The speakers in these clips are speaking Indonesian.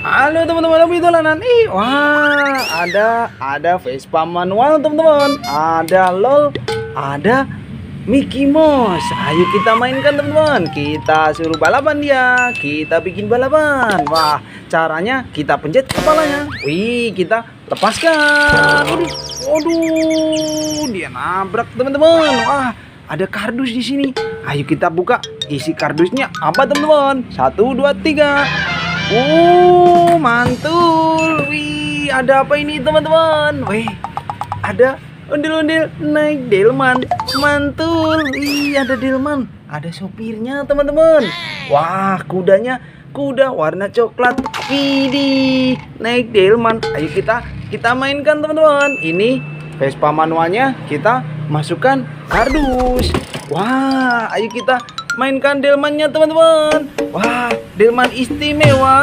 Halo teman-teman, apa itu lanan? Wah, ada Vespa manual teman-teman. Ada LOL, ada Mickey Mouse. Ayo kita mainkan teman-teman. Kita suruh balapan dia. Kita bikin balapan. Wah, caranya kita pencet kepalanya. Wih, kita lepaskan. Waduh, dia nabrak teman-teman. Wah, ada kardus di sini. Ayo kita buka. Isi kardusnya apa teman-teman? 1, 2, 3. Mantul. Wih, ada apa ini teman-teman? Wih, ada ondel-ondel naik delman. Mantul. Wih, ada delman. Ada sopirnya teman-teman. Wah, kuda warna coklat. Widih, naik delman. Ayo kita mainkan teman-teman. Ini Vespa manualnya kita masukkan kardus. Wah, ayo kita mainkan delmannya teman-teman. Wah, delman istimewa.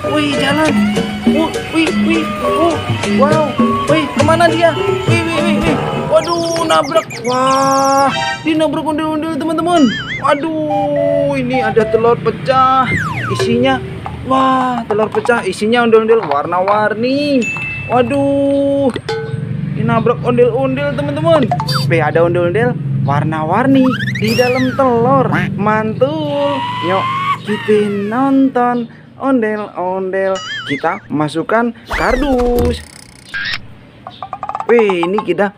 Wih, jalan. Wow, wih, kemana dia? Wih. Waduh, nabrak. Wah, dia nabrak ondel-ondel teman-teman. Waduh, ini ada telur pecah. Isinya, wah, telur pecah. Isinya ondel-ondel warna-warni. Waduh, ini nabrak ondel-ondel teman-teman. Ada ondel-ondel warna-warni di dalam telur. Mantul. Yuk kita nonton ondel-ondel. Kita masukkan kardus. Wih, ini kita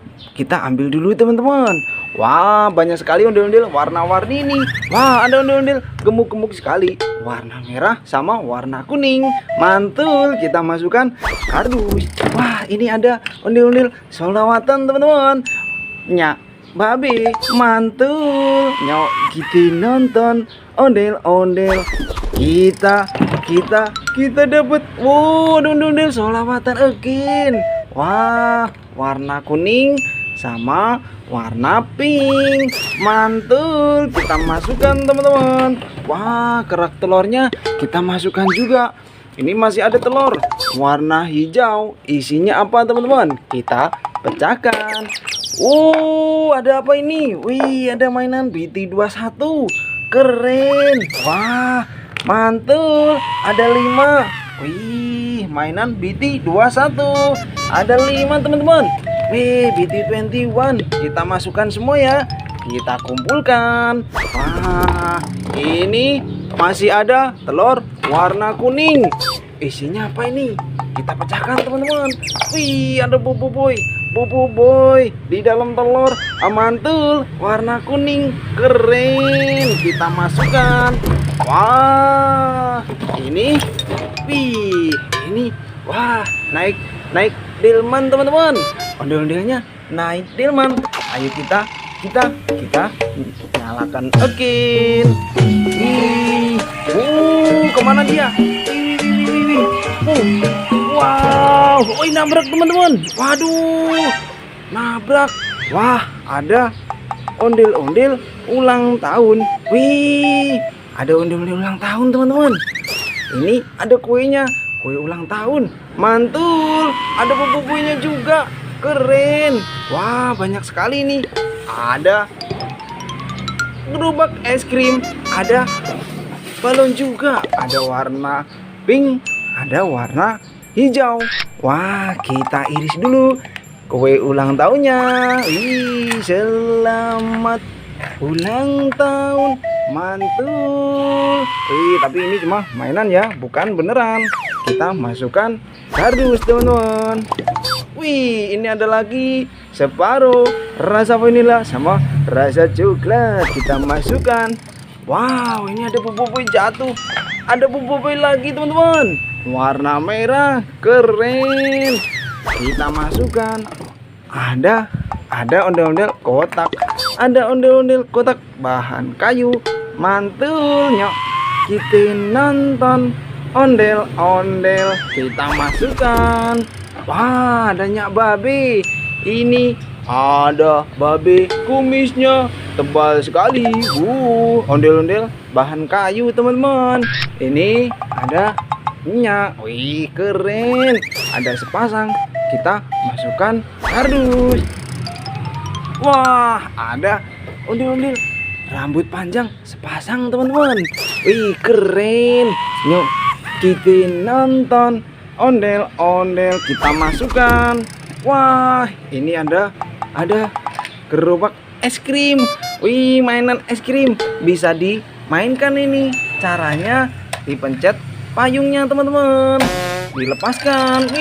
ambil dulu teman-teman. Wah, banyak sekali ondel-ondel warna-warni ini. Wah, ada ondel-ondel gemuk-gemuk sekali. Warna merah sama warna kuning. Mantul, kita masukkan kardus. Wah, ini ada ondel-ondel solawatan teman-teman. Nyak babe, mantul. Nyok kita nonton ondel-ondel. Kita dapat ondel-ondel solawatan again. Wah, warna kuning sama warna pink. Mantul, kita masukkan teman-teman. Wah, kerak telurnya kita masukkan juga. Ini masih ada telur warna hijau. Isinya apa teman-teman? Kita pecahkan. Ada apa ini? Wih, ada mainan BT21. Keren. Wah, mantul. Ada 5. Wih, mainan BT21. Ada 5 teman-teman. Wih, BT21. Kita masukkan semua ya. Kita kumpulkan. Wah, ini masih ada telur warna kuning. Isinya apa ini? Kita pecahkan teman-teman. Wih, ada bobo boy di dalam telur. Mantul, warna kuning. Keren. Kita masukkan. Wah, ini wah, naik delman teman-teman. Ondel-ondelnya naik delman. Ayo kita nyalakan again. Kemana dia? Wow, nabrak teman-teman. Waduh, nabrak. Wah, ada ondel-ondel ulang tahun. Wih, ada ondel-ondel ulang tahun teman-teman. Ini ada kuenya, kue ulang tahun. Mantul, ada bubunya juga. Keren. Wah, banyak sekali nih. Ada gerobak es krim, ada balon juga, ada warna pink, ada warna hijau. Wah, kita iris dulu kue ulang tahunnya. Wih, selamat ulang tahun. Mantul. Wih, tapi ini cuma mainan ya, bukan beneran. Kita masukkan kardus teman-teman. Wih, ini ada lagi separuh rasa vanila sama rasa coklat. Kita masukkan. Wow, ini ada boboiboy jatuh. Ada boboiboy lagi teman-teman. Warna merah. Keren. Kita masukkan. Ada ondel-ondel kotak. Ada ondel-ondel kotak bahan kayu. Mantul, nyok. Kita nonton ondel-ondel. Kita masukkan. Wah, ada nyak babe. Ini ada babe kumisnya tebal sekali. Ondel-ondel bahan kayu teman-teman. Ini ada nyak. Wih, keren. Ada sepasang. Kita masukkan kardus. Wah, ada ondel-ondel rambut panjang sepasang teman-teman. Wih, keren. Yuk kita nonton ondel-ondel kita masukkan. Wah, ini ada gerobak es krim. Wih, mainan es krim bisa dimainkan ini. Caranya dipencet payungnya teman-teman, dilepaskan.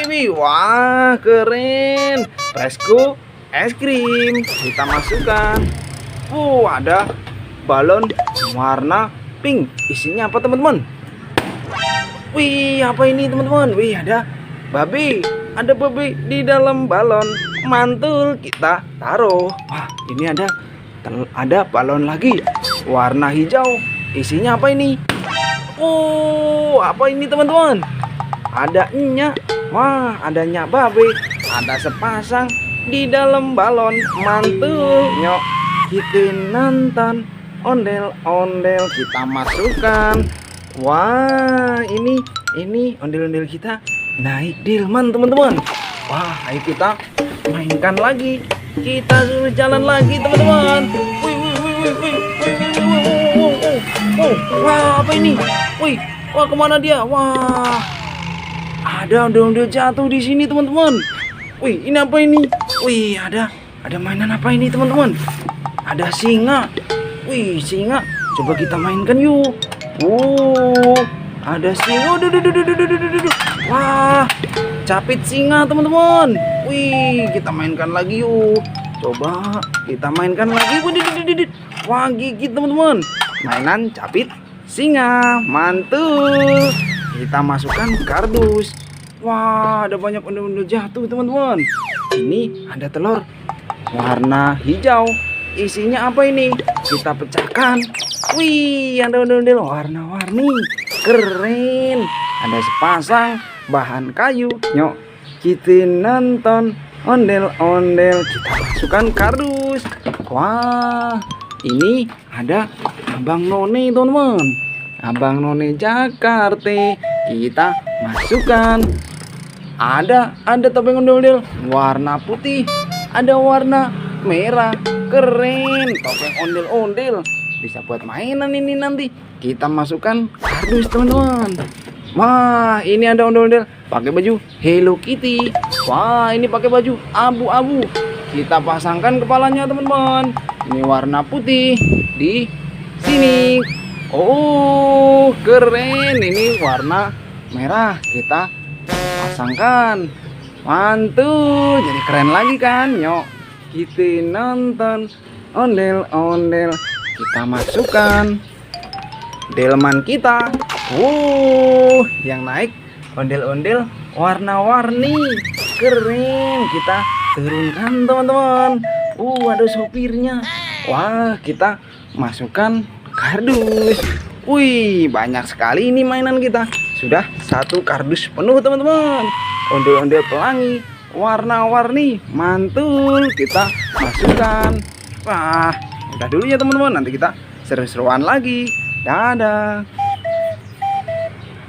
Wih. Wah, keren. Presko es krim kita masukkan. Ada balon warna pink. Isinya apa teman-teman? Wih, apa ini teman-teman? Wih, ada babi di dalam balon. Mantul kita taruh. Wah, ini ada balon lagi warna hijau. Isinya apa ini? Apa ini teman-teman? Ada nyak. Wah, adanya babi. Ada sepasang di dalam balon. Mantul. Nyok, kita nonton ondel-ondel kita masukkan. Wah, ini ondel-ondel kita naik delman teman-teman. Wah, ayo kita mainkan lagi. Kita suruh jalan lagi teman-teman. Wah, apa ini? Wah, kemana dia? Wah, ada ondel-ondel jatuh di sini teman-teman. Ini apa ini? Ada mainan apa ini teman-teman? Ada singa. Singa. Coba kita mainkan yuk. Ada singa. Wah, capit singa teman-teman. Kita mainkan lagi yuk. Coba kita mainkan lagi. Wah, gigit teman-teman. Mainan capit singa. Mantul. Kita masukkan kardus. Wah, ada banyak ondel-ondel jatuh teman-teman. Ini ada telur warna hijau. Isinya apa ini? Kita pecahkan. Ada ondel-ondel warna-warni. Keren. Ada sepasang bahan kayu. Nyok, kita nonton ondel-ondel kita masukkan kardus. Wah, ini ada Abang None teman-teman. Abang None Jakarta. Kita masukkan. Ada topeng ondel-ondel warna putih. Ada warna merah. Keren. Topeng ondel-ondel. Bisa buat mainan ini nanti. Kita masukkan kardus teman-teman. Wah, ini ada ondel-ondel pakai baju Hello Kitty. Wah, ini pakai baju abu-abu. Kita pasangkan kepalanya teman-teman. Ini warna putih di sini. Keren. Ini warna merah. Kita pasangkan. Mantul. Jadi keren lagi kan? Nyok, kita nonton ondel-ondel kita masukkan delman kita. Yang naik ondel-ondel warna-warni. Keren. Kita turunkan teman-teman. Ada sopirnya. Wah, kita masukkan kardus. Banyak sekali ini mainan kita. Sudah satu kardus penuh teman-teman. Ondel-ondel pelangi warna-warni. Mantul. Kita masukkan. Wah, udah dulu ya teman-teman. Nanti kita seru-seruan lagi. Dadah.